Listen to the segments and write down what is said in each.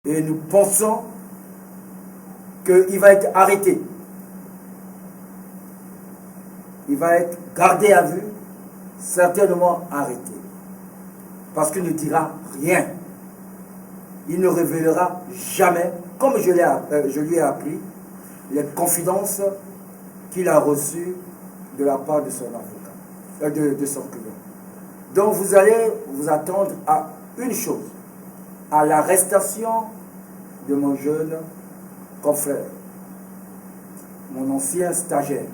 Et nous pensons qu'il va être arrêté. Il va être gardé à vue, certainement arrêté. Parce qu'il ne dira rien. Il ne révélera jamais, comme je lui ai appris, les confidences qu'il a reçues de la part de son avocat, de son client. Donc vous allez vous attendre à une chose, à l'arrestation de mon jeune confrère, mon ancien stagiaire.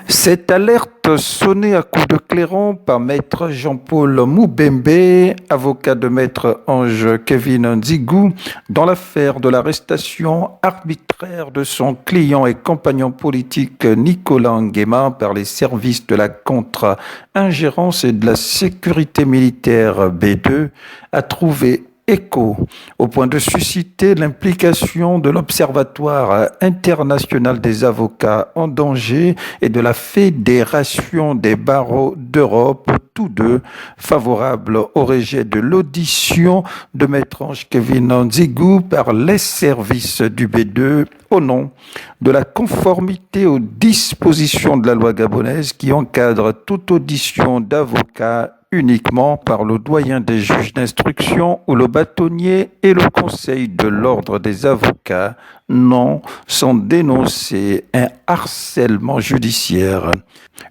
Cette alerte sonnée à coups de clairon par maître Jean-Paul Moubembe, avocat de maître Ange Kevin Nzigou, dans l'affaire de l'arrestation arbitraire de son client et compagnon politique Nicolas Nguema par les services de la contre-ingérence et de la sécurité militaire B2, a trouvé écho, au point de susciter l'implication de l'Observatoire international des avocats en danger et de la Fédération des barreaux d'Europe, tous deux favorables au rejet de l'audition de maître Ange Kevin Nzigou par les services du B2 au nom de la conformité aux dispositions de la loi gabonaise qui encadre toute audition d'avocats uniquement par le doyen des juges d'instruction ou le bâtonnier et le conseil de l'ordre des avocats, non sans dénoncer un harcèlement judiciaire.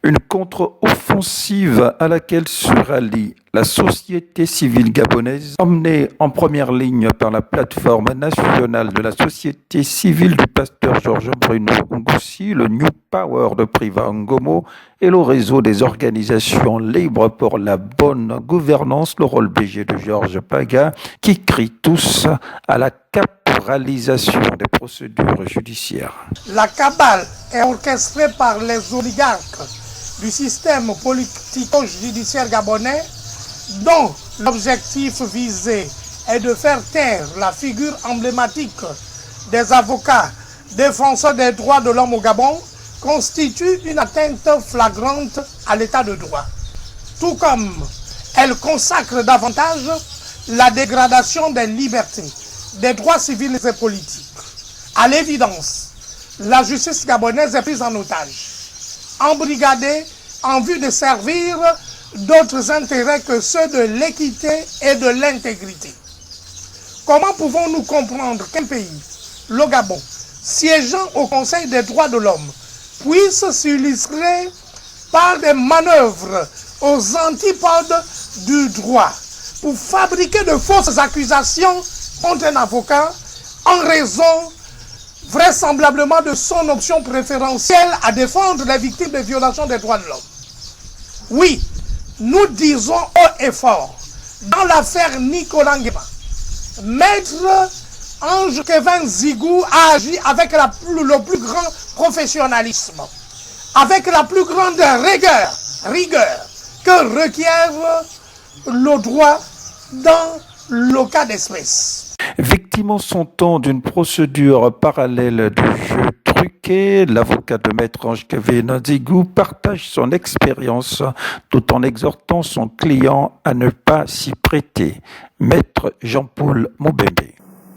Une contre-offensive à laquelle se rallie la société civile gabonaise, emmenée en première ligne par la plateforme nationale de la société civile du pasteur Georges Bruno Ngoussi, le New Power de Priva Ngomo et le réseau des organisations libres pour la bonne gouvernance, le rôle BG de Georges Paga, qui crient tous à la caporalisation des procédures judiciaires. La cabale est orchestrée par les oligarques du système politico-judiciaire gabonais dont l'objectif visé est de faire taire la figure emblématique des avocats défenseurs des droits de l'homme au Gabon constitue une atteinte flagrante à l'état de droit. Tout comme elle consacre davantage la dégradation des libertés, des droits civils et politiques. À l'évidence, la justice gabonaise est prise en otage, embrigadée en vue de servir d'autres intérêts que ceux de l'équité et de l'intégrité. Comment pouvons-nous comprendre qu'un pays, le Gabon, siégeant au Conseil des droits de l'homme, puisse s'illustrer par des manœuvres aux antipodes du droit pour fabriquer de fausses accusations contre un avocat en raison vraisemblablement de son option préférentielle à défendre les victimes des violations des droits de l'homme? Oui, nous disons haut et fort, dans l'affaire Nicolas Nguema, maître Ange Kevin Nzigou a agi avec le plus grand professionnalisme, avec la plus grande rigueur que requiert le droit dans le cas d'espèce. Victime son temps d'une procédure parallèle de jeu truqué, l'avocat de maître Ange Kevin Nzigou partage son expérience tout en exhortant son client à ne pas s'y prêter. Maître Jean-Paul Moubembe.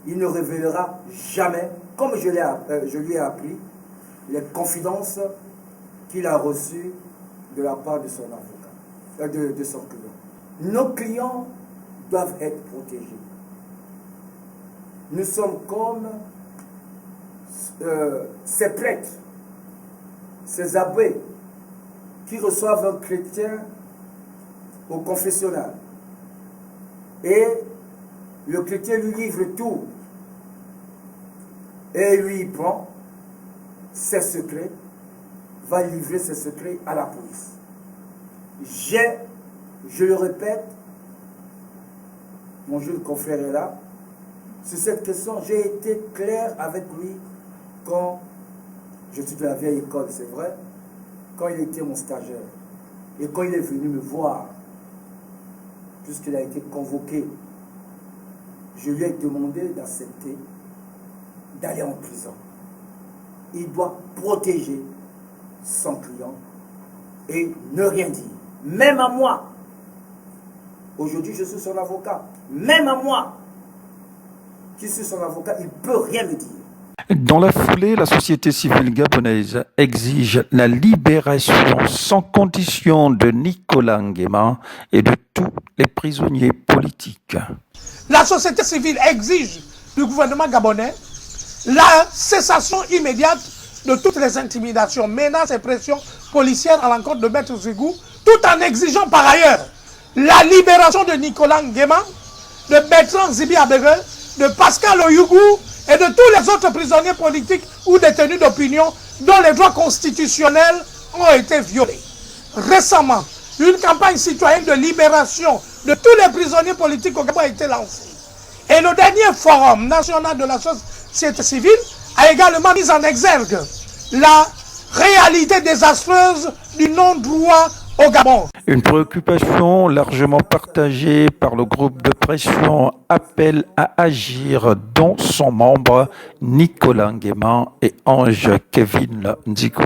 Il ne révélera jamais, comme je lui ai appris, les confidences qu'il a reçues de la part de son avocat, de son client. Nos clients doivent être protégés. Nous sommes comme ces prêtres, ces abbés qui reçoivent un chrétien au confessionnal. Et le chrétien lui livre tout. Et lui, il prend ses secrets, va livrer ses secrets à la police. Je le répète, mon jeune confrère est là, sur cette question, j'ai été clair avec lui quand je suis de la vieille école, c'est vrai, quand il était mon stagiaire et quand il est venu me voir, puisqu'il a été convoqué, je lui ai demandé d'accepter d'aller en prison. Il doit protéger son client et ne rien dire. Même à moi, aujourd'hui je suis son avocat, même à moi, Je suis son avocat, il ne peut rien me dire. Dans la foulée, la société civile gabonaise exige la libération sans condition de Nicolas Nguema et de tous les prisonniers politiques. La société civile exige du gouvernement gabonais la cessation immédiate de toutes les intimidations, menaces et pressions policières à l'encontre de Maître Zigou, tout en exigeant par ailleurs la libération de Nicolas Nguema, de Bertrand Zibi Abere, de Pascal Oyougou et de tous les autres prisonniers politiques ou détenus d'opinion dont les droits constitutionnels ont été violés. Récemment, une campagne citoyenne de libération de tous les prisonniers politiques au Gabon a été lancée. Et le dernier forum national de la société civile a également mis en exergue la réalité désastreuse du non-droit au Gabon. Une préoccupation largement partagée par le groupe de pression appelle à agir, dont son membre Nicolas Nguema et Ange Kevin Nzikou.